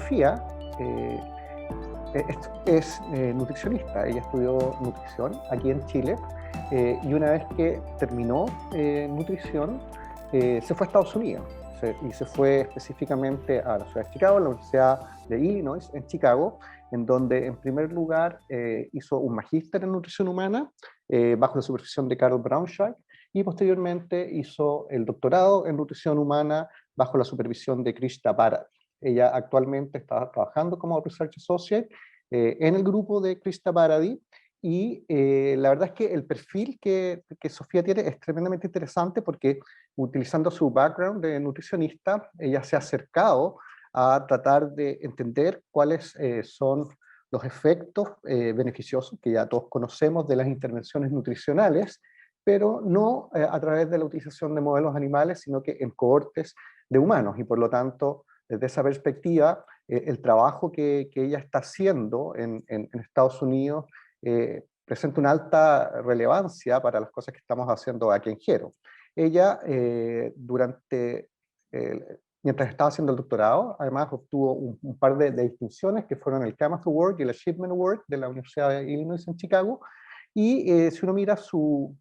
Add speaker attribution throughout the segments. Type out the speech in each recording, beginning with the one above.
Speaker 1: Sofía es nutricionista. Ella estudió nutrición aquí en Chile y una vez que terminó nutrición se fue a Estados Unidos y se fue específicamente a la ciudad de Chicago, a la Universidad de Illinois en Chicago, en donde en primer lugar hizo un magíster en nutrición humana bajo la supervisión de Carol Braunschweig y posteriormente hizo el doctorado en nutrición humana bajo la supervisión de Krishna Bharat. Ella actualmente está trabajando como Research Associate en el grupo de Krishna Bharati y la verdad es que el perfil que Sofía tiene es tremendamente interesante porque utilizando su background de nutricionista, ella se ha acercado a tratar de entender cuáles son los efectos beneficiosos que ya todos conocemos de las intervenciones nutricionales, pero no a través de la utilización de modelos animales, sino que en cohortes de humanos, y por lo tanto, desde esa perspectiva, el trabajo que ella está haciendo en Estados Unidos presenta una alta relevancia para las cosas que estamos haciendo aquí en Gero. Ella, mientras estaba haciendo el doctorado, además obtuvo un par de distinciones que fueron el Kamath Award y el Achievement Award de la Universidad de Illinois en Chicago, y si uno mira su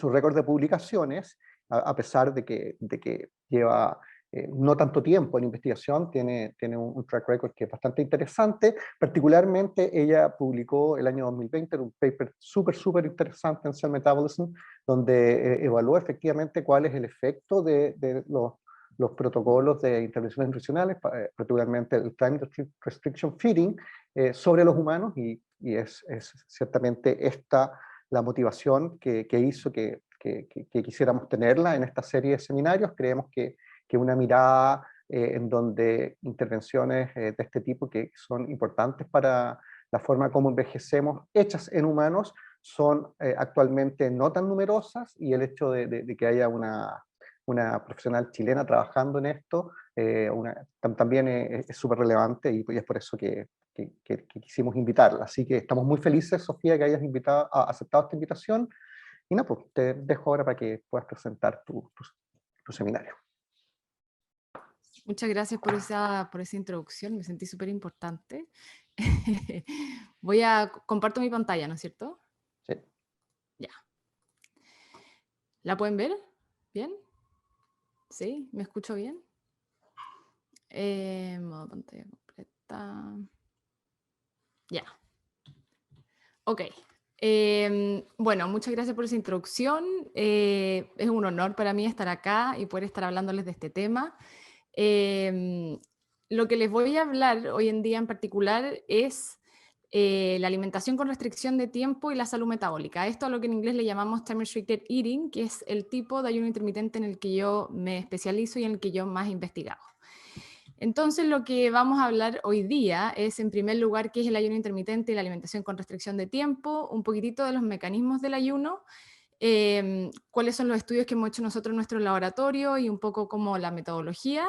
Speaker 1: récord de publicaciones, a pesar de que lleva no tanto tiempo en investigación, tiene un track record que es bastante interesante. Particularmente ella publicó el año 2020 un paper súper interesante en Cell Metabolism, donde evaluó efectivamente cuál es el efecto de los protocolos de intervenciones nutricionales, particularmente el Time Restriction Feeding, sobre los humanos, y es ciertamente esta la motivación que hizo que quisiéramos tenerla en esta serie de seminarios. Creemos que una mirada en donde intervenciones de este tipo que son importantes para la forma como envejecemos, hechas en humanos, son actualmente no tan numerosas, y el hecho de que haya una profesional chilena trabajando en esto también es súper relevante, y es por eso que quisimos invitarla. Así que estamos muy felices, Sofía, que hayas aceptado esta invitación, y no, pues te dejo ahora para que puedas presentar tu seminario.
Speaker 2: Muchas gracias por esa introducción, me sentí súper importante. Comparto mi pantalla, ¿no es cierto?
Speaker 1: Sí.
Speaker 2: Ya. ¿La pueden ver? ¿Bien? ¿Sí? ¿Me escucho bien? Modo pantalla completa. Ya. Ok. Bueno, muchas gracias por esa introducción. Es un honor para mí estar acá y poder estar hablándoles de este tema. Lo que les voy a hablar hoy en día en particular es la alimentación con restricción de tiempo y la salud metabólica. Esto es lo que en inglés le llamamos time restricted eating, que es el tipo de ayuno intermitente en el que yo me especializo y en el que yo más he investigado. Entonces, lo que vamos a hablar hoy día es, en primer lugar, qué es el ayuno intermitente y la alimentación con restricción de tiempo, un poquitito de los mecanismos del ayuno, cuáles son los estudios que hemos hecho nosotros en nuestro laboratorio y un poco como la metodología,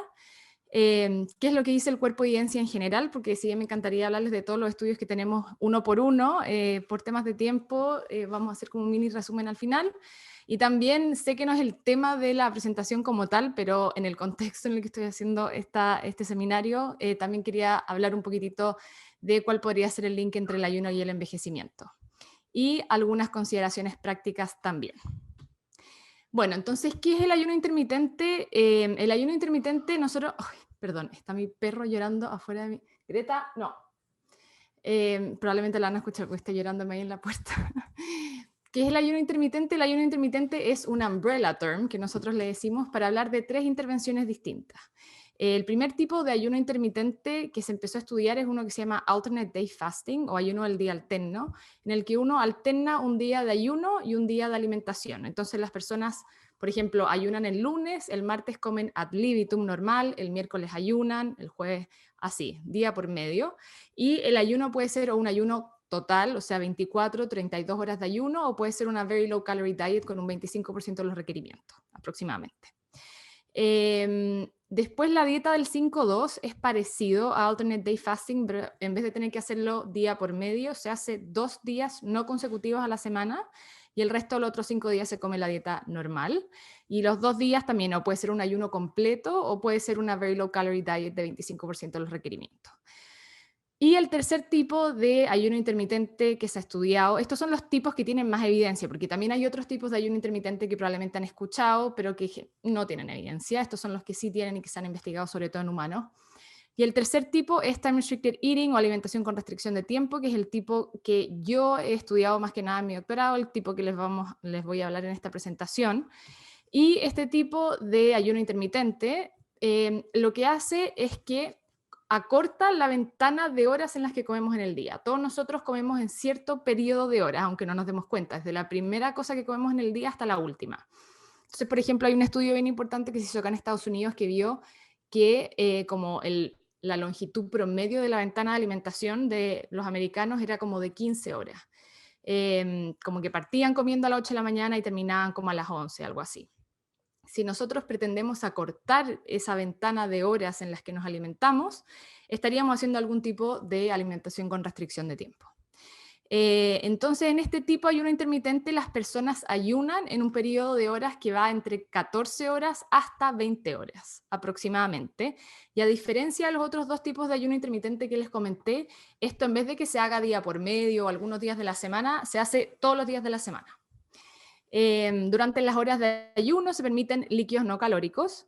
Speaker 2: qué es lo que dice el cuerpo de evidencia en general, porque sí me encantaría hablarles de todos los estudios que tenemos uno por uno, por temas de tiempo vamos a hacer como un mini resumen al final. Y también sé que no es el tema de la presentación como tal, pero en el contexto en el que estoy haciendo este seminario, también quería hablar un poquitito de cuál podría ser el link entre el ayuno y el envejecimiento. Y algunas consideraciones prácticas también. Bueno, entonces, ¿qué es el ayuno intermitente? El ayuno intermitente, nosotros... ¡Ay, perdón, está mi perro llorando afuera de mi... Greta, no. Probablemente la van a escuchar porque está llorándome ahí en la puerta. ¿Qué es el ayuno intermitente? El ayuno intermitente es un umbrella term que nosotros le decimos para hablar de 3 intervenciones distintas. El primer tipo de ayuno intermitente que se empezó a estudiar es uno que se llama alternate day fasting o ayuno del día alterno, en el que uno alterna un día de ayuno y un día de alimentación. Entonces las personas, por ejemplo, ayunan el lunes, el martes comen ad libitum normal, el miércoles ayunan, el jueves así, día por medio. Y el ayuno puede ser un ayuno total, o sea, 24, 32 horas de ayuno, o puede ser una very low calorie diet con un 25% de los requerimientos, aproximadamente. Después la dieta del 5-2 es parecido a Alternate Day Fasting, pero en vez de tener que hacerlo día por medio, se hace 2 días no consecutivos a la semana y el resto de los otros 5 días se come la dieta normal. Y los 2 días también, o puede ser un ayuno completo o puede ser una Very Low Calorie Diet de 25% de los requerimientos. Y el tercer tipo de ayuno intermitente que se ha estudiado, estos son los tipos que tienen más evidencia, porque también hay otros tipos de ayuno intermitente que probablemente han escuchado, pero que no tienen evidencia. Estos son los que sí tienen y que se han investigado sobre todo en humanos. Y el tercer tipo es Time Restricted Eating o alimentación con restricción de tiempo, que es el tipo que yo he estudiado más que nada en mi doctorado, el tipo que les voy a hablar en esta presentación. Y este tipo de ayuno intermitente lo que hace es que acorta la ventana de horas en las que comemos en el día. Todos nosotros comemos en cierto periodo de horas, aunque no nos demos cuenta, desde la primera cosa que comemos en el día hasta la última. Entonces, por ejemplo, hay un estudio bien importante que se hizo acá en Estados Unidos que vio que como la longitud promedio de la ventana de alimentación de los americanos era como de 15 horas. Como que partían comiendo a las 8 de la mañana y terminaban como a las 11, algo así. Si nosotros pretendemos acortar esa ventana de horas en las que nos alimentamos, estaríamos haciendo algún tipo de alimentación con restricción de tiempo. Entonces, en este tipo de ayuno intermitente, las personas ayunan en un periodo de horas que va entre 14 horas hasta 20 horas aproximadamente. Y a diferencia de los otros 2 tipos de ayuno intermitente que les comenté, esto en vez de que se haga día por medio o algunos días de la semana, se hace todos los días de la semana. Durante las horas de ayuno se permiten líquidos no calóricos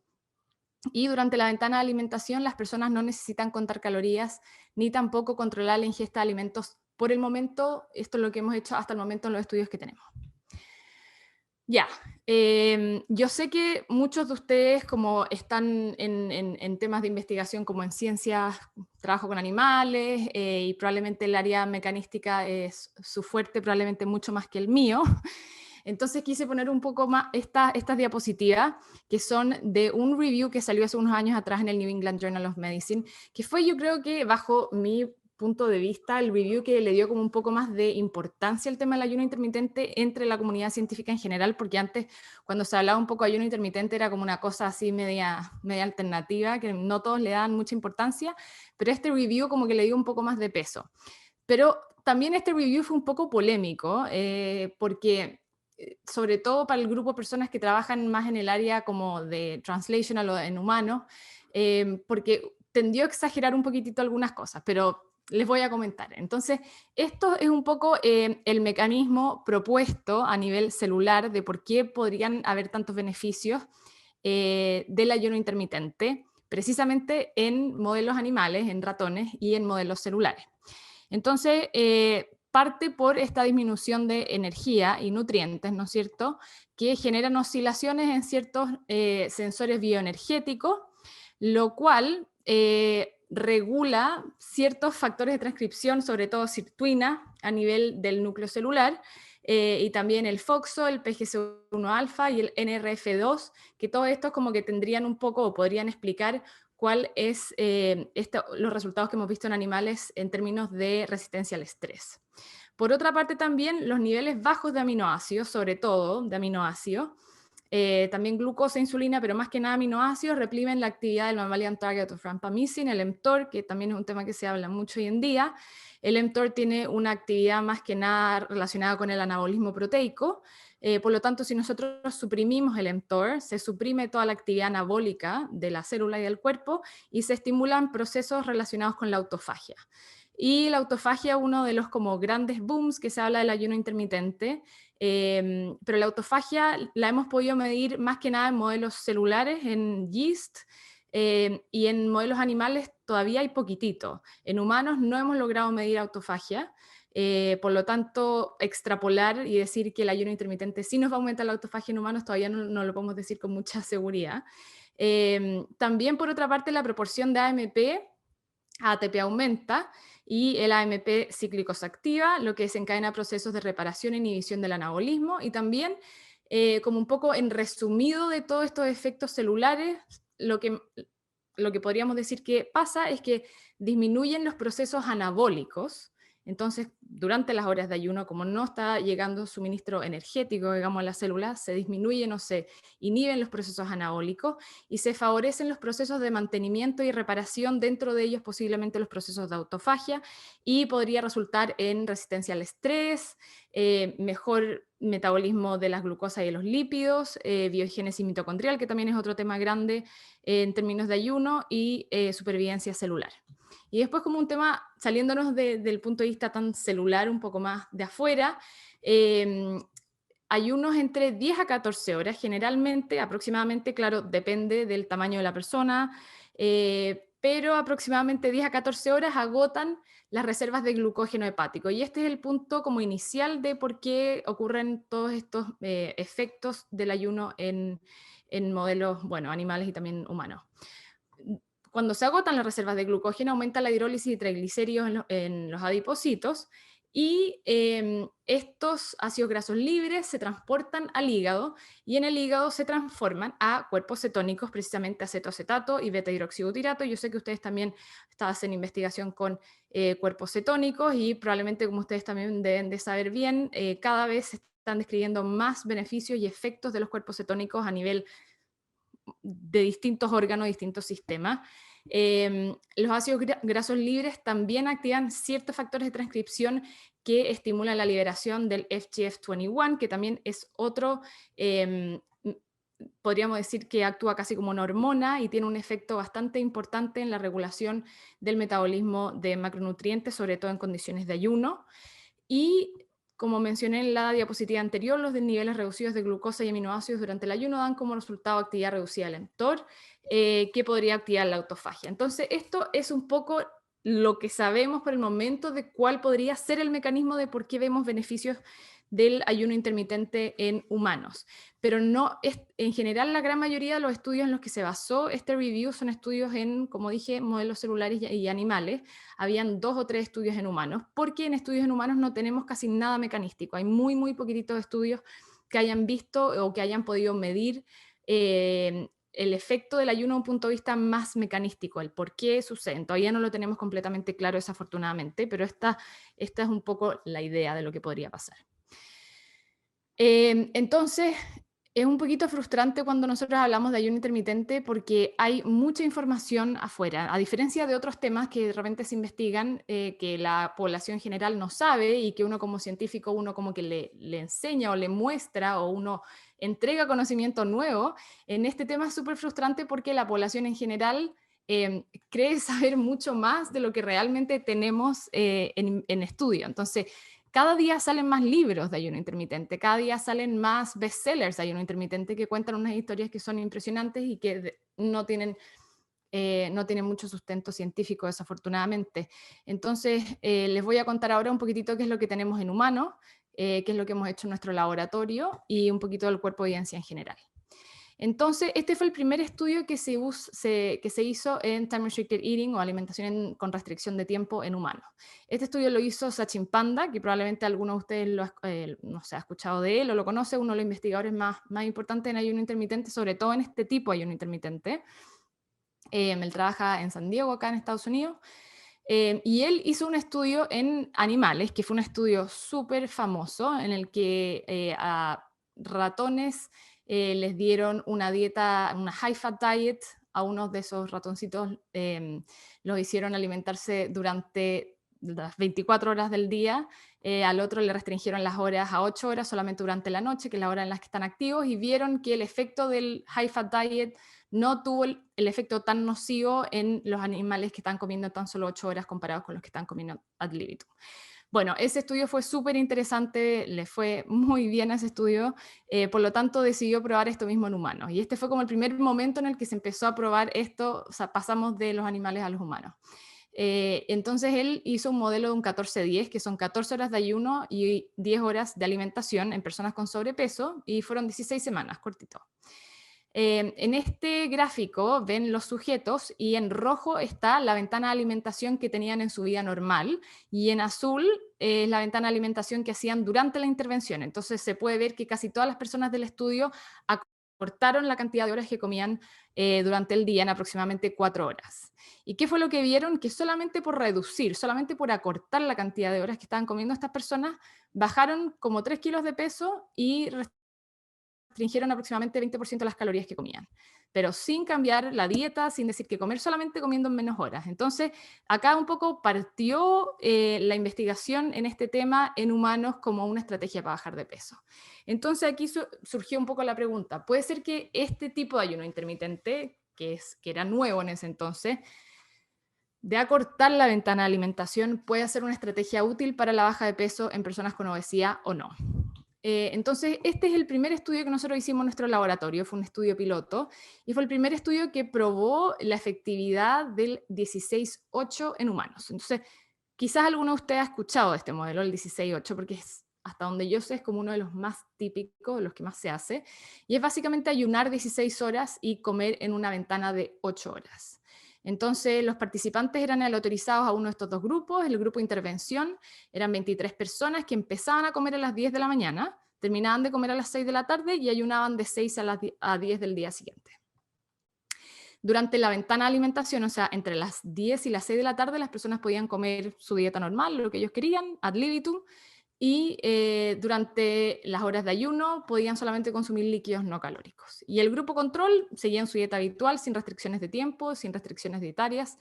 Speaker 2: y durante la ventana de alimentación las personas no necesitan contar calorías ni tampoco controlar la ingesta de alimentos por el momento. Esto es lo que hemos hecho hasta el momento en los estudios que tenemos. Ya, yo sé que muchos de ustedes como están en temas de investigación como en ciencias, trabajo con animales y probablemente el área mecanística es su fuerte, probablemente mucho más que el mío. Entonces quise poner un poco más estas diapositivas que son de un review que salió hace unos años atrás en el New England Journal of Medicine, que fue, yo creo que bajo mi punto de vista, el review que le dio como un poco más de importancia al tema del ayuno intermitente entre la comunidad científica en general, porque antes cuando se hablaba un poco de ayuno intermitente era como una cosa así media alternativa, que no todos le daban mucha importancia, pero este review como que le dio un poco más de peso. Pero también este review fue un poco polémico, porque sobre todo para el grupo de personas que trabajan más en el área como de translational o en humano, porque tendió a exagerar un poquitito algunas cosas, pero les voy a comentar. Entonces, esto es un poco el mecanismo propuesto a nivel celular de por qué podrían haber tantos beneficios del ayuno intermitente, precisamente en modelos animales, en ratones y en modelos celulares. Entonces, parte por esta disminución de energía y nutrientes, ¿no es cierto?, que generan oscilaciones en ciertos sensores bioenergéticos, lo cual regula ciertos factores de transcripción, sobre todo sirtuina, a nivel del núcleo celular, y también el FOXO, el PGC1-alfa y el NRF2, que todos estos como que tendrían un poco o podrían explicar cuál es los resultados que hemos visto en animales en términos de resistencia al estrés. Por otra parte también los niveles bajos de aminoácidos, sobre todo de aminoácidos, también glucosa e insulina, pero más que nada aminoácidos, reprimen la actividad del mammalian target of rapamycin, el mTOR, que también es un tema que se habla mucho hoy en día. El mTOR tiene una actividad más que nada relacionada con el anabolismo proteico, por lo tanto, si nosotros suprimimos el mTOR, se suprime toda la actividad anabólica de la célula y del cuerpo y se estimulan procesos relacionados con la autofagia. Y la autofagia, uno de los como grandes booms que se habla del ayuno intermitente, pero la autofagia la hemos podido medir más que nada en modelos celulares, en yeast, y en modelos animales todavía hay poquitito. En humanos no hemos logrado medir autofagia, por lo tanto, extrapolar y decir que el ayuno intermitente sí nos va a aumentar la autofagia en humanos todavía no lo podemos decir con mucha seguridad. También, por otra parte, la proporción de AMP a ATP aumenta y el AMP cíclico se activa, lo que desencadena procesos de reparación e inhibición del anabolismo y también, como un poco en resumido de todos estos efectos celulares, lo que podríamos decir que pasa es que disminuyen los procesos anabólicos Entonces, durante las horas de ayuno, como no está llegando suministro energético, digamos, a las células, se disminuyen o se inhiben los procesos anabólicos y se favorecen los procesos de mantenimiento y reparación, dentro de ellos posiblemente los procesos de autofagia, y podría resultar en resistencia al estrés, mejor metabolismo de las glucosas y de los lípidos, biogénesis mitocondrial, que también es otro tema grande en términos de ayuno, y supervivencia celular. Y después, como un tema, saliéndonos del punto de vista tan celular, un poco más de afuera, ayunos entre 10 a 14 horas, generalmente, aproximadamente, claro, depende del tamaño de la persona, pero aproximadamente 10 a 14 horas agotan las reservas de glucógeno hepático. Y este es el punto como inicial de por qué ocurren todos estos efectos del ayuno en modelos, bueno, animales y también humanos. Cuando se agotan las reservas de glucógeno, aumenta la hidrólisis de triglicéridos en los adipocitos, y estos ácidos grasos libres se transportan al hígado, y en el hígado se transforman a cuerpos cetónicos, precisamente acetoacetato y beta-hidroxibutirato. Yo sé que ustedes también hacen investigación con cuerpos cetónicos, y probablemente, como ustedes también deben de saber bien, cada vez se están describiendo más beneficios y efectos de los cuerpos cetónicos a nivel de distintos órganos, distintos sistemas. Los ácidos grasos libres también activan ciertos factores de transcripción que estimulan la liberación del FGF21, que también es otro, podríamos decir que actúa casi como una hormona y tiene un efecto bastante importante en la regulación del metabolismo de macronutrientes, sobre todo en condiciones de ayuno. Y como mencioné en la diapositiva anterior, los niveles reducidos de glucosa y aminoácidos durante el ayuno dan como resultado actividad reducida del mTOR, que podría activar la autofagia. Entonces, esto es un poco lo que sabemos por el momento de cuál podría ser el mecanismo de por qué vemos beneficios del ayuno intermitente en humanos. Pero no es, en general, la gran mayoría de los estudios en los que se basó este review son estudios en, como dije, modelos celulares y animales. Habían 2 o 3 estudios en humanos, porque en estudios en humanos no tenemos casi nada mecanístico. Hay muy, muy poquititos estudios que hayan visto o que hayan podido medir el efecto del ayuno desde un punto de vista más mecanístico, el por qué sucede. Todavía no lo tenemos completamente claro, desafortunadamente, pero esta es un poco la idea de lo que podría pasar. Entonces, es un poquito frustrante cuando nosotros hablamos de ayuno intermitente, porque hay mucha información afuera, a diferencia de otros temas que de repente se investigan, que la población general no sabe, y que uno como científico, uno como que le enseña o le muestra, o uno entrega conocimiento nuevo. En este tema es súper frustrante porque la población en general cree saber mucho más de lo que realmente tenemos en estudio. Entonces, cada día salen más libros de ayuno intermitente, cada día salen más bestsellers de ayuno intermitente que cuentan unas historias que son impresionantes y que no tienen mucho sustento científico, desafortunadamente. Entonces, les voy a contar ahora un poquitito qué es lo que tenemos en humanos, qué es lo que hemos hecho en nuestro laboratorio, y un poquito del cuerpo de evidencia en general. Entonces, este fue el primer estudio que se hizo en Time Restricted Eating, o alimentación con restricción de tiempo en humanos. Este estudio lo hizo Sachin Panda, que probablemente alguno de ustedes no se ha escuchado de él o lo conoce, uno de los investigadores más importantes en ayuno intermitente, sobre todo en este tipo de ayuno intermitente. Él trabaja en San Diego, acá en Estados Unidos. Y él hizo un estudio en animales, que fue un estudio súper famoso, en el que a ratones les dieron una dieta, una high fat diet. A unos de esos ratoncitos los hicieron alimentarse durante las 24 horas del día, al otro le restringieron las horas a 8 horas solamente durante la noche, que es la hora en la que están activos, y vieron que el efecto del high fat diet no tuvo el efecto tan nocivo en los animales que están comiendo tan solo 8 horas comparados con los que están comiendo ad libitum. Bueno, ese estudio fue súper interesante, le fue muy bien a ese estudio, por lo tanto decidió probar esto mismo en humanos. Y este fue como el primer momento en el que se empezó a probar esto, o sea, pasamos de los animales a los humanos. Entonces él hizo un modelo de un 14-10, que son 14 horas de ayuno y 10 horas de alimentación en personas con sobrepeso, y fueron 16 semanas, cortito. En este gráfico ven los sujetos, y en rojo está la ventana de alimentación que tenían en su vida normal, y en azul es la ventana de alimentación que hacían durante la intervención. Entonces se puede ver que casi todas las personas del estudio acortaron la cantidad de horas que comían durante el día en aproximadamente 4 horas. ¿Y qué fue lo que vieron? Que solamente por reducir, solamente por acortar la cantidad de horas que estaban comiendo estas personas, bajaron como 3 kilos de peso y restringieron aproximadamente 20% las calorías que comían, pero sin cambiar la dieta, sin decir que comer, solamente comiendo en menos horas. Entonces, acá un poco partió la investigación en este tema en humanos como una estrategia para bajar de peso. Entonces, aquí surgió un poco la pregunta, ¿puede ser que este tipo de ayuno intermitente, que era nuevo en ese entonces, de acortar la ventana de alimentación, puede ser una estrategia útil para la baja de peso en personas con obesidad o no? Entonces, este es el primer estudio que nosotros hicimos en nuestro laboratorio, fue un estudio piloto, y fue el primer estudio que probó la efectividad del 16-8 en humanos. Entonces, quizás alguno de ustedes ha escuchado de este modelo, el 16-8, porque es, hasta donde yo sé, es como uno de los más típicos, de los que más se hace, y es básicamente ayunar 16 horas y comer en una ventana de 8 horas. Entonces, los participantes eran aleatorizados a uno de estos dos grupos. El grupo de intervención eran 23 personas que empezaban a comer a las 10 de la mañana, terminaban de comer a las 6 de la tarde y ayunaban de 6 a 10 del día siguiente. Durante la ventana de alimentación, o sea, entre las 10 y las 6 de la tarde, las personas podían comer su dieta normal, lo que ellos querían, ad libitum, y durante las horas de ayuno podían solamente consumir líquidos no calóricos. Y el grupo control seguía en su dieta habitual, sin restricciones de tiempo, sin restricciones dietarias,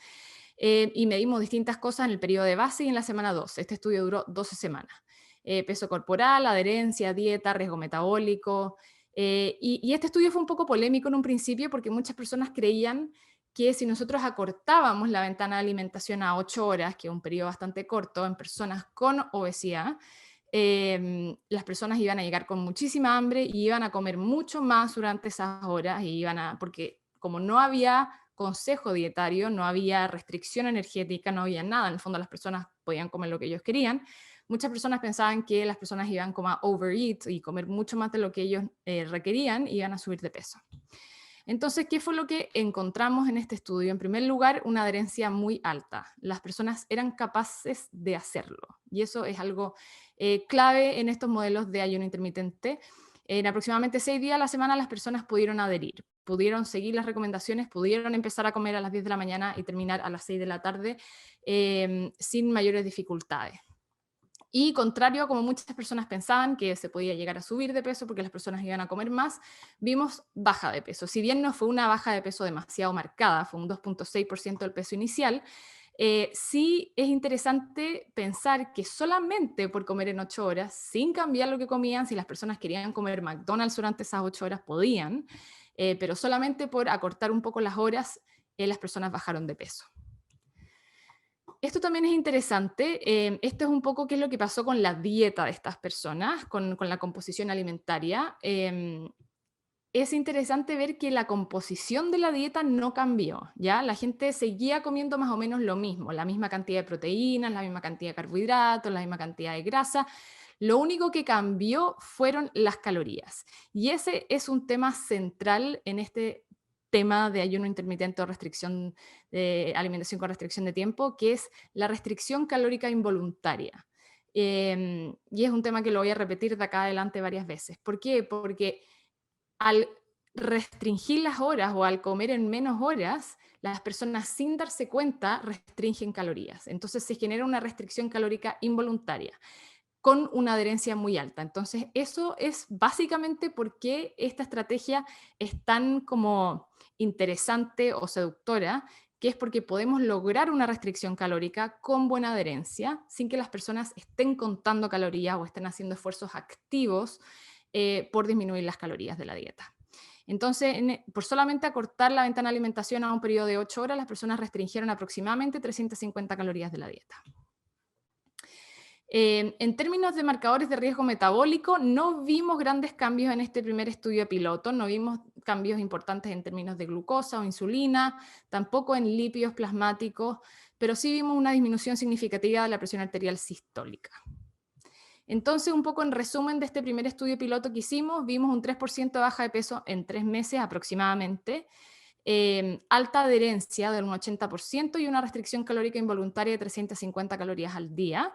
Speaker 2: y medimos distintas cosas en el periodo de base y en la semana 12. Este estudio duró 12 semanas. Peso corporal, adherencia, dieta, riesgo metabólico. Y este estudio fue un poco polémico en un principio porque muchas personas creían que si nosotros acortábamos la ventana de alimentación a 8 horas, que es un periodo bastante corto en personas con obesidad, las personas iban a llegar con muchísima hambre y iban a comer mucho más durante esas horas, porque como no había consejo dietario, no había restricción energética, no había nada, en el fondo las personas podían comer lo que ellos querían, muchas personas pensaban que las personas iban como a overeat y comer mucho más de lo que ellos requerían y iban a subir de peso. Entonces, ¿qué fue lo que encontramos en este estudio? En primer lugar, una adherencia muy alta. Las personas eran capaces de hacerlo. Y eso es algo clave en estos modelos de ayuno intermitente. En aproximadamente 6 días a la semana las personas pudieron adherir, pudieron seguir las recomendaciones, pudieron empezar a comer a las 10 de la mañana y terminar a las 6 de la tarde sin mayores dificultades. Y contrario a como muchas personas pensaban que se podía llegar a subir de peso porque las personas iban a comer más, vimos baja de peso. Si bien no fue una baja de peso demasiado marcada, fue un 2,6% del peso inicial, sí es interesante pensar que solamente por comer en 8 horas, sin cambiar lo que comían, si las personas querían comer McDonald's durante esas 8 horas podían, pero solamente por acortar un poco las horas, las personas bajaron de peso. Esto también es interesante, esto es un poco qué es lo que pasó con la dieta de estas personas, con la composición alimentaria. Es interesante ver que la composición de la dieta no cambió, ¿ya? La gente seguía comiendo más o menos lo mismo, la misma cantidad de proteínas, la misma cantidad de carbohidratos, la misma cantidad de grasa. Lo único que cambió fueron las calorías. Y ese es un tema central en este tema de ayuno intermitente o restricción de alimentación con restricción de tiempo, que es la restricción calórica involuntaria. Y es un tema que lo voy a repetir de acá adelante varias veces. ¿Por qué? Porque al restringir las horas o al comer en menos horas, las personas sin darse cuenta restringen calorías. Entonces se genera una restricción calórica involuntaria con una adherencia muy alta. Entonces eso es básicamente por qué esta estrategia es tan como interesante o seductora, que es porque podemos lograr una restricción calórica con buena adherencia, sin que las personas estén contando calorías o estén haciendo esfuerzos activos por disminuir las calorías de la dieta. Entonces, por solamente acortar la ventana de alimentación a un periodo de 8 horas, las personas restringieron aproximadamente 350 calorías de la dieta. En términos de marcadores de riesgo metabólico, no vimos grandes cambios en este primer estudio piloto, no vimos cambios importantes en términos de glucosa o insulina, tampoco en lípidos plasmáticos, pero sí vimos una disminución significativa de la presión arterial sistólica. Entonces, un poco en resumen de este primer estudio piloto que hicimos, vimos un 3% de baja de peso en 3 meses aproximadamente, alta adherencia del 80% y una restricción calórica involuntaria de 350 calorías al día.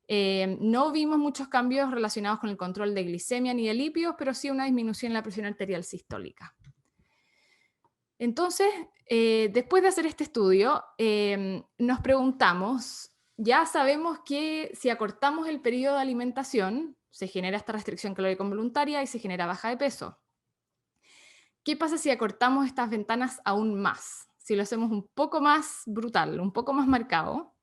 Speaker 2: No vimos muchos cambios relacionados con el control de glicemia ni de lípidos, pero sí una disminución en la presión arterial sistólica. Entonces, después de hacer este estudio, nos preguntamos, ya sabemos que si acortamos el periodo de alimentación, se genera esta restricción calórica involuntaria y se genera baja de peso. ¿Qué pasa si acortamos estas ventanas aún más? Si lo hacemos un poco más brutal, un poco más marcado,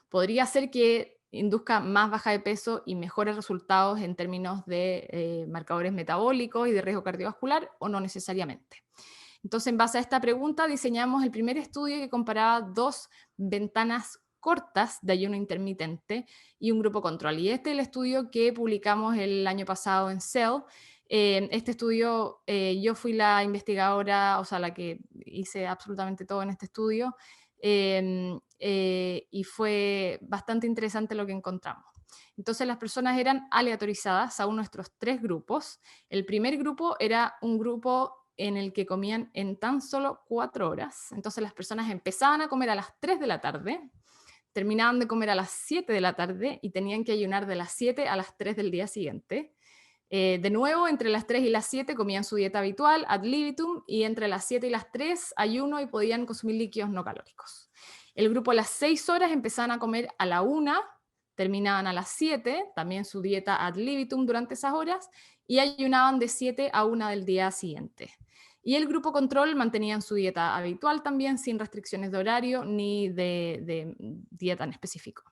Speaker 2: podría ser que induzca más baja de peso y mejores resultados en términos de marcadores metabólicos y de riesgo cardiovascular, o no necesariamente. Entonces, en base a esta pregunta, diseñamos el primer estudio que comparaba dos ventanas cortas de ayuno intermitente y un grupo control. Y este es el estudio que publicamos el año pasado en Cell. Este estudio, yo fui la investigadora, o sea, la que hice absolutamente todo en este estudio, y fue bastante interesante lo que encontramos. Entonces las personas eran aleatorizadas a nuestros 3 grupos. El primer grupo era un grupo en el que comían en tan solo 4 horas. Entonces las personas empezaban a comer a las 3 de la tarde, terminaban de comer a las 7 de la tarde y tenían que ayunar de las 7 a las 3 del día siguiente. De nuevo, entre las 3 y las 7 comían su dieta habitual, ad libitum, y entre las 7 y las 3 ayuno y podían consumir líquidos no calóricos. El grupo a las 6 horas empezaban a comer a la 1, terminaban a las 7, también su dieta ad libitum durante esas horas, y ayunaban de 7 a 1 del día siguiente. Y el grupo control mantenían su dieta habitual también, sin restricciones de horario ni de dieta en específico.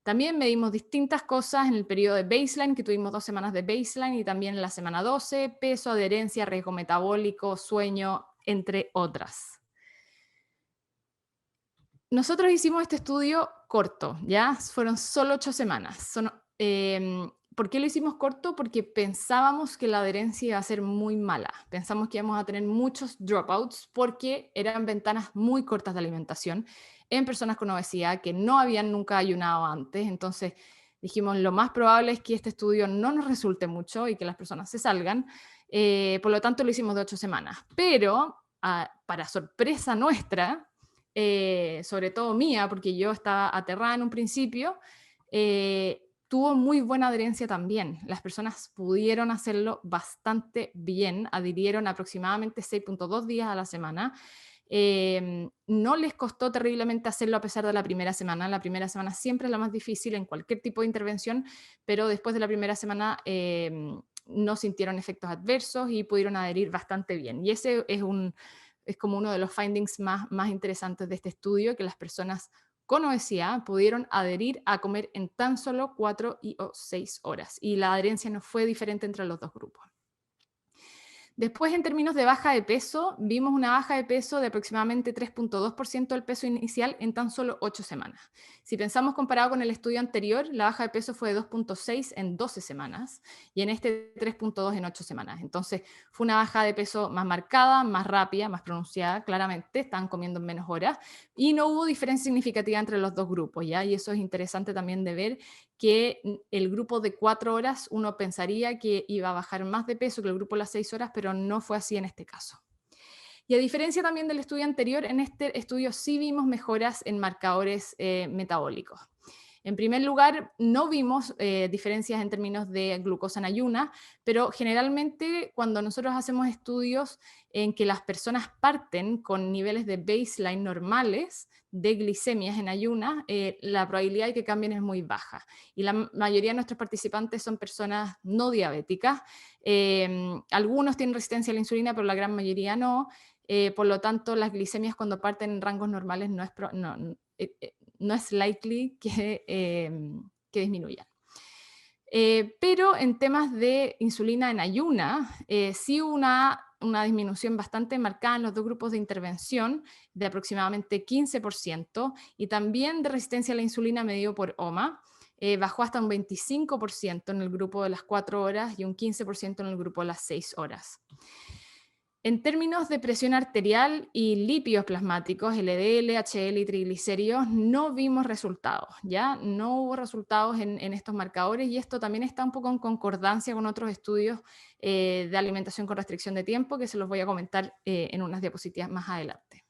Speaker 2: También medimos distintas cosas en el periodo de baseline, que tuvimos 2 semanas de baseline, y también en la semana 12, peso, adherencia, riesgo metabólico, sueño, entre otras. Nosotros hicimos este estudio corto, ¿ya? Fueron solo 8 semanas. ¿Por qué lo hicimos corto? Porque pensábamos que la adherencia iba a ser muy mala. Pensamos que íbamos a tener muchos dropouts porque eran ventanas muy cortas de alimentación en personas con obesidad que no habían nunca ayunado antes. Entonces dijimos, lo más probable es que este estudio no nos resulte mucho y que las personas se salgan. Por lo tanto, lo hicimos de 8 semanas. Pero, para sorpresa nuestra, sobre todo mía, porque yo estaba aterrada en un principio, tuvo muy buena adherencia también. Las personas pudieron hacerlo bastante bien, adhirieron aproximadamente 6.2 días a la semana. No les costó terriblemente hacerlo a pesar de la primera semana. La primera semana siempre es la más difícil en cualquier tipo de intervención, pero después de la primera semana no sintieron efectos adversos y pudieron adherir bastante bien. Y ese es como uno de los findings más interesantes de este estudio, que las personas con obesidad pudieron adherir a comer en tan solo 4 o 6 horas. Y la adherencia no fue diferente entre los dos grupos. Después, en términos de baja de peso, vimos una baja de peso de aproximadamente 3.2% del peso inicial en tan solo 8 semanas. Si pensamos comparado con el estudio anterior, la baja de peso fue de 2.6 en 12 semanas y en este 3.2 en 8 semanas. Entonces, fue una baja de peso más marcada, más rápida, más pronunciada, claramente, estaban comiendo en menos horas y no hubo diferencia significativa entre los dos grupos, ¿ya? Y eso es interesante también de ver, que el grupo de 4 horas uno pensaría que iba a bajar más de peso que el grupo de las 6 horas, pero no fue así en este caso. Y a diferencia también del estudio anterior, en este estudio sí vimos mejoras en marcadores metabólicos. En primer lugar, no vimos diferencias en términos de glucosa en ayuna, pero generalmente cuando nosotros hacemos estudios en que las personas parten con niveles de baseline normales de glicemias en ayuna, la probabilidad de que cambien es muy baja. Y la mayoría de nuestros participantes son personas no diabéticas. Algunos tienen resistencia a la insulina, pero la gran mayoría no. Por lo tanto, las glicemias cuando parten en rangos normales no es likely que disminuyan. Pero en temas de insulina en ayuna, sí hubo una disminución bastante marcada en los dos grupos de intervención de aproximadamente 15% y también de resistencia a la insulina medido por OMA. Bajó hasta un 25% en el grupo de las 4 horas y un 15% en el grupo de las 6 horas. En términos de presión arterial y lípidos plasmáticos, LDL, HDL y triglicéridos, no vimos resultados, ¿ya? No hubo resultados en estos marcadores y esto también está un poco en concordancia con otros estudios de alimentación con restricción de tiempo que se los voy a comentar en unas diapositivas más adelante.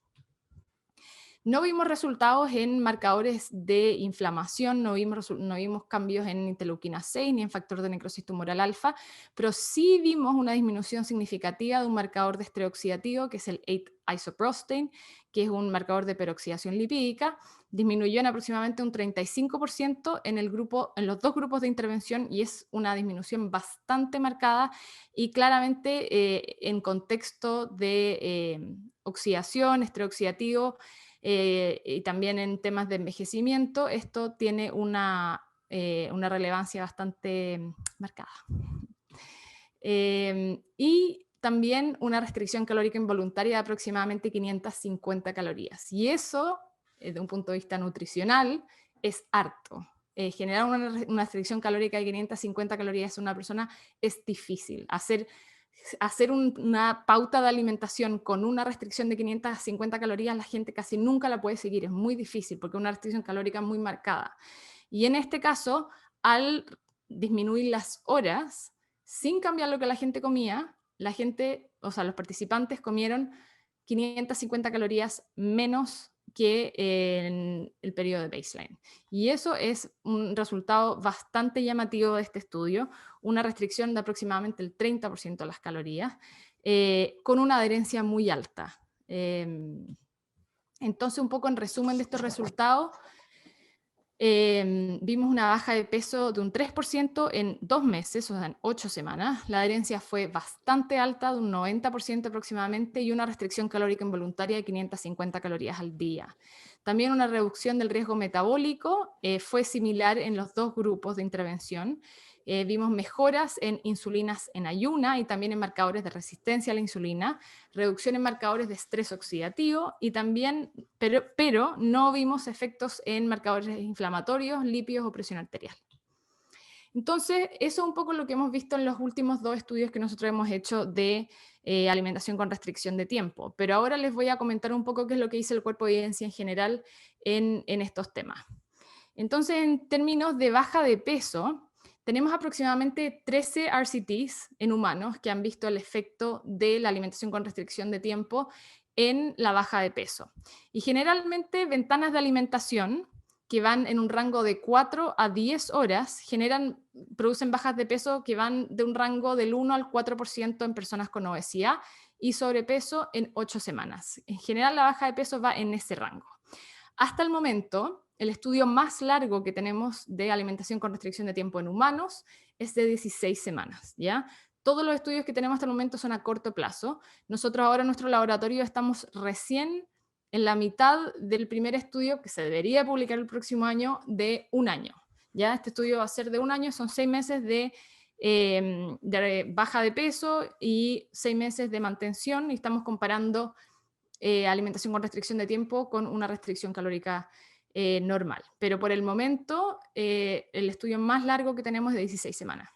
Speaker 2: No vimos resultados en marcadores de inflamación, no vimos cambios en interleuquina 6 ni en factor de necrosis tumoral alfa, pero sí vimos una disminución significativa de un marcador de estrés oxidativo, que es el 8-isoprostein, que es un marcador de peroxidación lipídica. Disminuyó en aproximadamente un 35% en los dos grupos de intervención, y es una disminución bastante marcada y claramente en contexto de oxidación, estrés oxidativo, y también en temas de envejecimiento, esto tiene una relevancia bastante marcada. Y también una restricción calórica involuntaria de aproximadamente 550 calorías. Y eso, desde un punto de vista nutricional, es harto. Generar una restricción calórica de 550 calorías en una persona es difícil. Hacer una pauta de alimentación con una restricción de 550 calorías, la gente casi nunca la puede seguir, es muy difícil porque es una restricción calórica muy marcada. Y en este caso, al disminuir las horas, sin cambiar lo que la gente comía, los participantes comieron 550 calorías menos que en el periodo de baseline. Y eso es un resultado bastante llamativo de este estudio, una restricción de aproximadamente el 30% de las calorías, con una adherencia muy alta. Entonces, un poco en resumen de estos resultados, vimos una baja de peso de un 3% en 2 meses, o sea, en 8 semanas. La adherencia fue bastante alta, de un 90% aproximadamente, y una restricción calórica involuntaria de 550 calorías al día. También una reducción del riesgo metabólico fue similar en los dos grupos de intervención. Vimos mejoras en insulinas en ayuna y también en marcadores de resistencia a la insulina, reducción en marcadores de estrés oxidativo y también, pero no vimos efectos en marcadores inflamatorios, lípidos o presión arterial. Entonces, eso es un poco lo que hemos visto en los últimos 2 estudios que nosotros hemos hecho de alimentación con restricción de tiempo. Pero ahora les voy a comentar un poco qué es lo que dice el cuerpo de evidencia en general en estos temas. Entonces, en términos de baja de peso, tenemos aproximadamente 13 RCTs en humanos que han visto el efecto de la alimentación con restricción de tiempo en la baja de peso. Y generalmente ventanas de alimentación que van en un rango de 4 a 10 horas producen bajas de peso que van de un rango del 1 al 4% en personas con obesidad y sobrepeso en 8 semanas. En general, la baja de peso va en ese rango. Hasta el momento, el estudio más largo que tenemos de alimentación con restricción de tiempo en humanos es de 16 semanas, ¿ya? Todos los estudios que tenemos hasta el momento son a corto plazo. Nosotros ahora en nuestro laboratorio estamos recién en la mitad del primer estudio que se debería publicar el próximo año de 1 año. ¿Ya? Este estudio va a ser de 1 año, son 6 meses de baja de peso y 6 meses de mantención, y estamos comparando alimentación con restricción de tiempo con una restricción calórica normal. Pero por el momento, el estudio más largo que tenemos es de 16 semanas.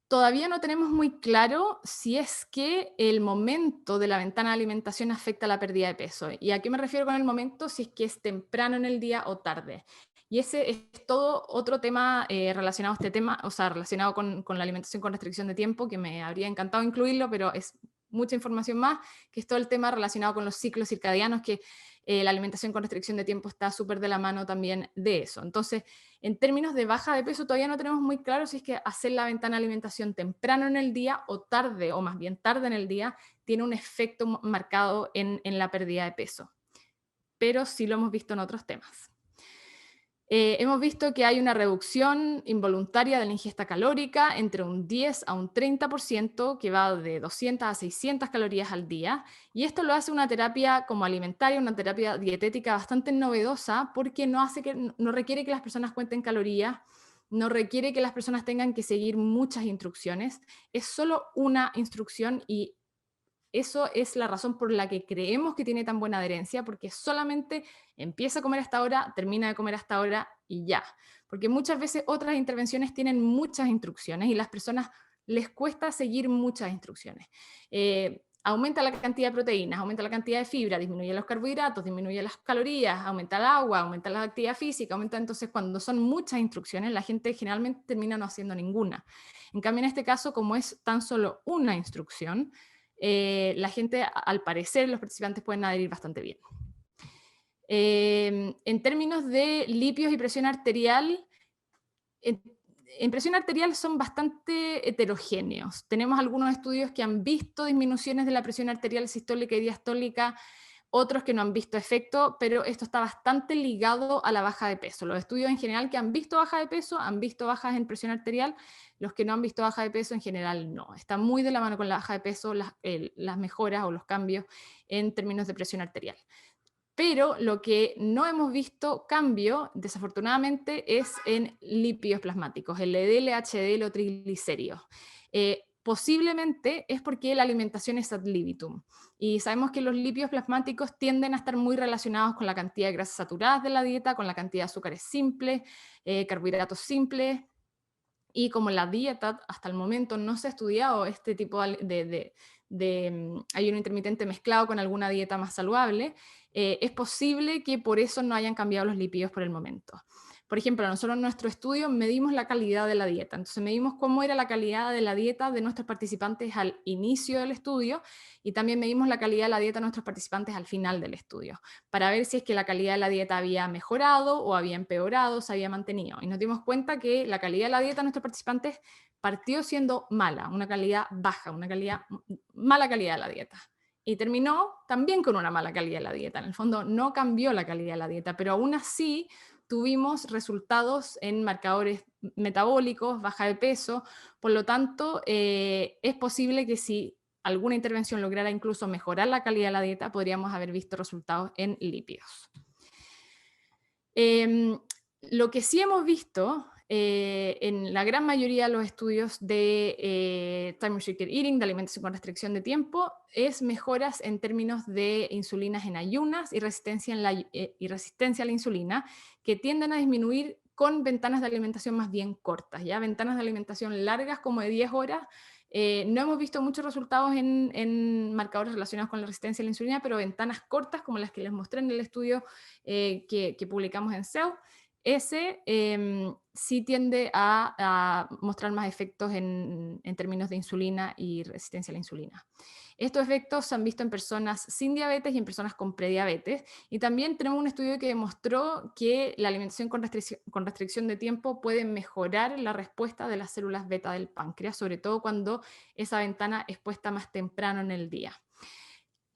Speaker 2: Todavía no tenemos muy claro si es que el momento de la ventana de alimentación afecta a la pérdida de peso. ¿Y a qué me refiero con el momento? Si es que es temprano en el día o tarde. Y ese es todo otro tema relacionado a este tema, o sea, relacionado con la alimentación con restricción de tiempo, que me habría encantado incluirlo, pero es mucha información más, que es todo el tema relacionado con los ciclos circadianos, que la alimentación con restricción de tiempo está súper de la mano también de eso. Entonces, en términos de baja de peso, todavía no tenemos muy claro si es que hacer la ventana de alimentación temprano en el día o tarde, o más bien tarde en el día, tiene un efecto marcado en la pérdida de peso. Pero sí lo hemos visto en otros temas. Hemos visto que hay una reducción involuntaria de la ingesta calórica entre un 10 a un 30%, que va de 200 a 600 calorías al día, y esto lo hace una terapia como alimentaria, una terapia dietética bastante novedosa, porque no requiere que las personas cuenten calorías, no requiere que las personas tengan que seguir muchas instrucciones, es solo una instrucción, y eso es la razón por la que creemos que tiene tan buena adherencia, porque solamente empieza a comer hasta ahora, termina de comer hasta ahora y ya. Porque muchas veces otras intervenciones tienen muchas instrucciones y a las personas les cuesta seguir muchas instrucciones. Aumenta la cantidad de proteínas, aumenta la cantidad de fibra, disminuye los carbohidratos, disminuye las calorías, aumenta el agua, aumenta la actividad física, entonces cuando son muchas instrucciones, la gente generalmente termina no haciendo ninguna. En cambio, en este caso, como es tan solo una instrucción, la gente, al parecer, los participantes pueden adherir bastante bien. En términos de lípidos y presión arterial, en presión arterial son bastante heterogéneos. Tenemos algunos estudios que han visto disminuciones de la presión arterial sistólica y diastólica, otros que no han visto efecto, pero esto está bastante ligado a la baja de peso. Los estudios en general que han visto baja de peso han visto bajas en presión arterial, los que no han visto baja de peso en general no. Está muy de la mano con la baja de peso las mejoras o los cambios en términos de presión arterial. Pero lo que no hemos visto cambio, desafortunadamente, es en lípidos plasmáticos, el LDL, HDL o triglicéridos. Posiblemente es porque la alimentación es ad libitum. Y sabemos que los lípidos plasmáticos tienden a estar muy relacionados con la cantidad de grasas saturadas de la dieta, con la cantidad de azúcares simples, carbohidratos simples. Y como la dieta hasta el momento no se ha estudiado este tipo de ayuno intermitente mezclado con alguna dieta más saludable, es posible que por eso no hayan cambiado los lípidos por el momento. Por ejemplo, nosotros en nuestro estudio medimos la calidad de la dieta, entonces medimos cómo era la calidad de la dieta de nuestros participantes al inicio del estudio y también medimos la calidad de la dieta de nuestros participantes al final del estudio, para ver si es que la calidad de la dieta había mejorado o había empeorado, se había mantenido. Y nos dimos cuenta que la calidad de la dieta de nuestros participantes partió siendo mala, una calidad baja, mala calidad de la dieta. Y terminó también con una mala calidad de la dieta. En el fondo no cambió la calidad de la dieta, pero aún así tuvimos resultados en marcadores metabólicos, baja de peso, por lo tanto es posible que si alguna intervención lograra incluso mejorar la calidad de la dieta, podríamos haber visto resultados en lípidos. Lo que sí hemos visto en la gran mayoría de los estudios de time restricted eating, de alimentación con restricción de tiempo, es mejoras en términos de insulinas en ayunas y resistencia a la insulina, que tienden a disminuir con ventanas de alimentación más bien cortas, ¿ya? Ventanas de alimentación largas como de 10 horas. No hemos visto muchos resultados en marcadores relacionados con la resistencia a la insulina, pero ventanas cortas como las que les mostré en el estudio que publicamos en Cell, ese sí tiende a mostrar más efectos en términos de insulina y resistencia a la insulina. Estos efectos se han visto en personas sin diabetes y en personas con prediabetes. Y también tenemos un estudio que demostró que la alimentación con restricción de tiempo puede mejorar la respuesta de las células beta del páncreas, sobre todo cuando esa ventana es puesta más temprano en el día.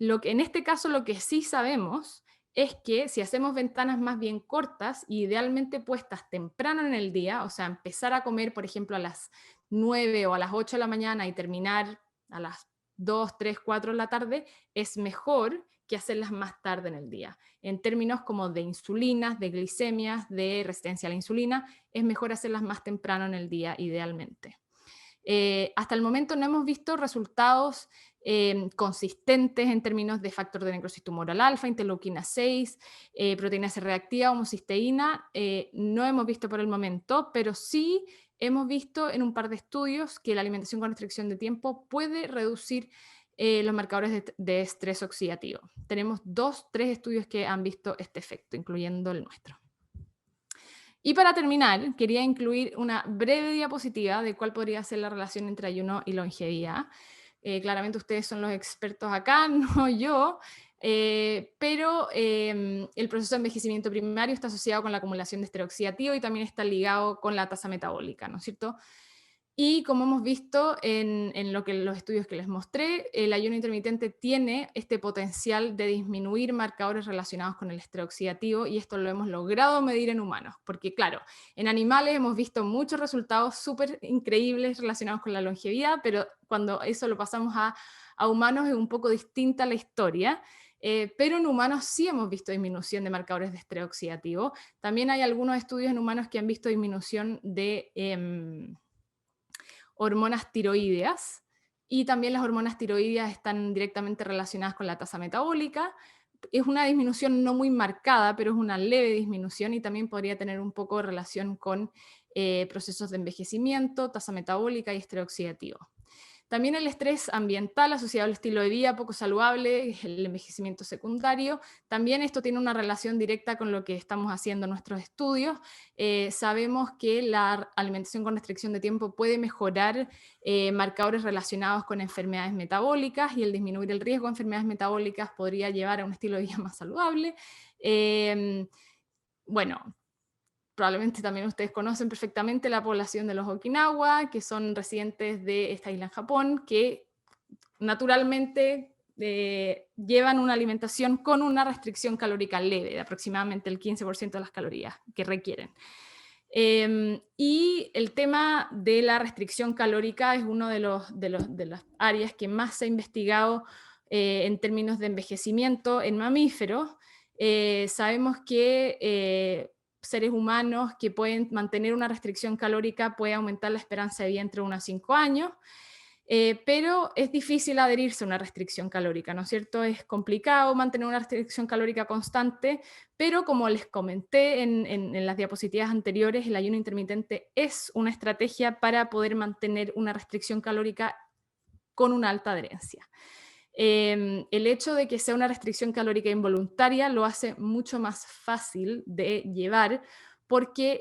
Speaker 2: En este caso, lo que sí sabemos es que si hacemos ventanas más bien cortas, idealmente puestas temprano en el día, o sea, empezar a comer, por ejemplo, a las 9 o a las 8 de la mañana y terminar a las 2, 3, 4 de la tarde, es mejor que hacerlas más tarde en el día. En términos como de insulinas, de glicemias, de resistencia a la insulina, es mejor hacerlas más temprano en el día, idealmente. Hasta el momento no hemos visto resultados consistentes en términos de factor de necrosis tumoral alfa, interleuquina 6, proteína C reactiva, homocisteína. No hemos visto por el momento, pero sí hemos visto en un par de estudios que la alimentación con restricción de tiempo puede reducir los marcadores de estrés oxidativo. Tenemos 2, 3 estudios que han visto este efecto, incluyendo el nuestro. Y para terminar, quería incluir una breve diapositiva de cuál podría ser la relación entre ayuno y longevidad. Claramente ustedes son los expertos acá, no yo, pero el proceso de envejecimiento primario está asociado con la acumulación de estrés oxidativo y también está ligado con la tasa metabólica, ¿no es cierto? Y como hemos visto en los estudios que les mostré, el ayuno intermitente tiene este potencial de disminuir marcadores relacionados con el estrés oxidativo y esto lo hemos logrado medir en humanos, porque claro, en animales hemos visto muchos resultados súper increíbles relacionados con la longevidad, pero cuando eso lo pasamos a humanos es un poco distinta la historia. Pero en humanos sí hemos visto disminución de marcadores de estrés oxidativo. También hay algunos estudios en humanos que han visto disminución de hormonas tiroideas, y también las hormonas tiroideas están directamente relacionadas con la tasa metabólica. Es una disminución no muy marcada, pero es una leve disminución y también podría tener un poco de relación con procesos de envejecimiento, tasa metabólica y estrés oxidativo. También el estrés ambiental asociado al estilo de vida poco saludable, el envejecimiento secundario. También esto tiene una relación directa con lo que estamos haciendo en nuestros estudios. Sabemos que la alimentación con restricción de tiempo puede mejorar marcadores relacionados con enfermedades metabólicas, y el disminuir el riesgo de enfermedades metabólicas podría llevar a un estilo de vida más saludable. Bueno, probablemente también ustedes conocen perfectamente la población de los Okinawa, que son residentes de esta isla en Japón, que naturalmente llevan una alimentación con una restricción calórica leve, de aproximadamente el 15% de las calorías que requieren. Y el tema de la restricción calórica es uno de las áreas que más se ha investigado en términos de envejecimiento en mamíferos. Sabemos que seres humanos que pueden mantener una restricción calórica puede aumentar la esperanza de vida entre 1 a 5 años, pero es difícil adherirse a una restricción calórica, ¿no es cierto? Es complicado mantener una restricción calórica constante, pero como les comenté en las diapositivas anteriores, el ayuno intermitente es una estrategia para poder mantener una restricción calórica con una alta adherencia. El hecho de que sea una restricción calórica involuntaria lo hace mucho más fácil de llevar, porque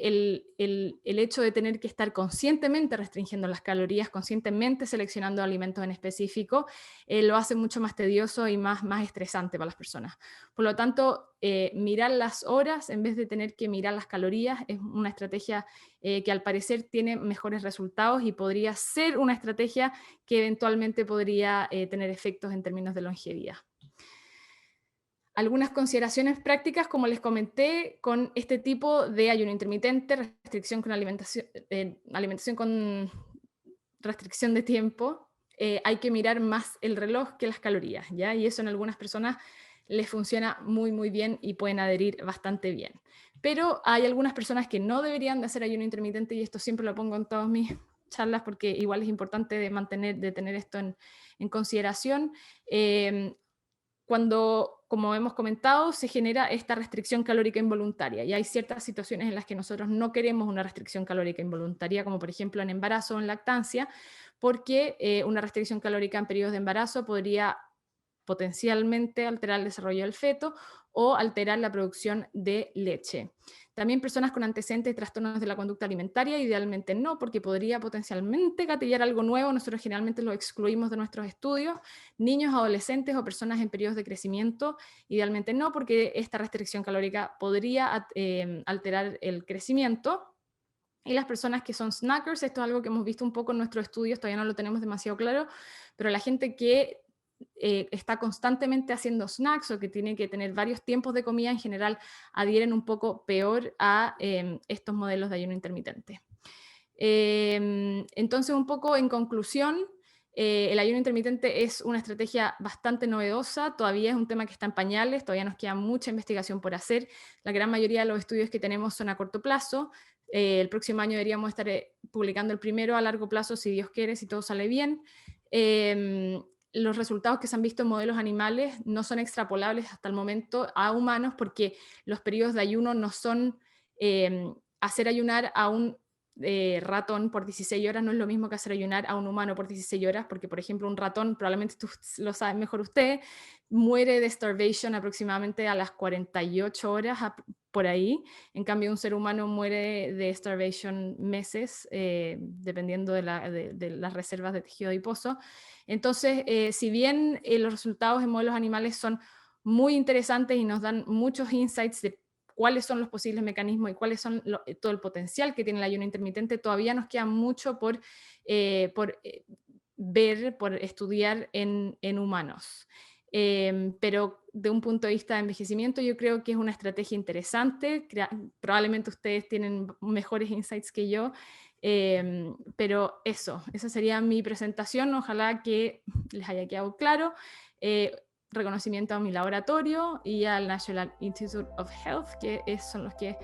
Speaker 2: el hecho de tener que estar conscientemente restringiendo las calorías, conscientemente seleccionando alimentos en específico, lo hace mucho más tedioso y más estresante para las personas. Por lo tanto, mirar las horas en vez de tener que mirar las calorías es una estrategia que al parecer tiene mejores resultados, y podría ser una estrategia que eventualmente podría tener efectos en términos de longevidad. Algunas consideraciones prácticas, como les comenté, con este tipo de ayuno intermitente, restricción con alimentación con restricción de tiempo, hay que mirar más el reloj que las calorías, ¿ya? Y eso en algunas personas les funciona muy bien y pueden adherir bastante bien. Pero hay algunas personas que no deberían de hacer ayuno intermitente, y esto siempre lo pongo en todas mis charlas porque igual es importante de tener esto en consideración. Cuando, como hemos comentado, se genera esta restricción calórica involuntaria, y hay ciertas situaciones en las que nosotros no queremos una restricción calórica involuntaria, como por ejemplo en embarazo o en lactancia, porque una restricción calórica en periodos de embarazo podría potencialmente alterar el desarrollo del feto o alterar la producción de leche. También personas con antecedentes de trastornos de la conducta alimentaria, idealmente no, porque podría potencialmente gatillar algo nuevo. Nosotros generalmente lo excluimos de nuestros estudios. Niños, adolescentes o personas en periodos de crecimiento, idealmente no, porque esta restricción calórica podría alterar el crecimiento. Y las personas que son snackers, esto es algo que hemos visto un poco en nuestros estudios, todavía no lo tenemos demasiado claro, pero la gente que está constantemente haciendo snacks o que tiene que tener varios tiempos de comida, en general adhieren un poco peor a estos modelos de ayuno intermitente. Entonces, un poco en conclusión, el ayuno intermitente es una estrategia bastante novedosa, todavía es un tema que está en pañales, todavía nos queda mucha investigación por hacer. La gran mayoría de los estudios que tenemos son a corto plazo. El próximo año deberíamos estar publicando el primero a largo plazo, si Dios quiere, si todo sale bien. Los resultados que se han visto en modelos animales no son extrapolables hasta el momento a humanos, porque los periodos de ayuno no son hacer ayunar a un ratón por 16 horas no es lo mismo que hacer ayunar a un humano por 16 horas, porque por ejemplo un ratón, probablemente tú lo sabes mejor usted, muere de starvation aproximadamente a las 48 horas por ahí. En cambio un ser humano muere de starvation meses, dependiendo de las reservas de tejido adiposo. Entonces, si bien los resultados en modelos animales son muy interesantes y nos dan muchos insights de cuáles son los posibles mecanismos y cuáles son todo el potencial que tiene el ayuno intermitente, todavía nos queda mucho por ver, por estudiar en humanos. Pero de un punto de vista de envejecimiento yo creo que es una estrategia interesante. Probablemente ustedes tienen mejores insights que yo, pero esa sería mi presentación. Ojalá que les haya quedado claro. Reconocimiento a mi laboratorio y al National Institute of Health, que son los que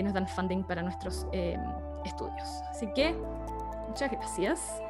Speaker 2: nos dan funding para nuestros estudios. Así que muchas gracias.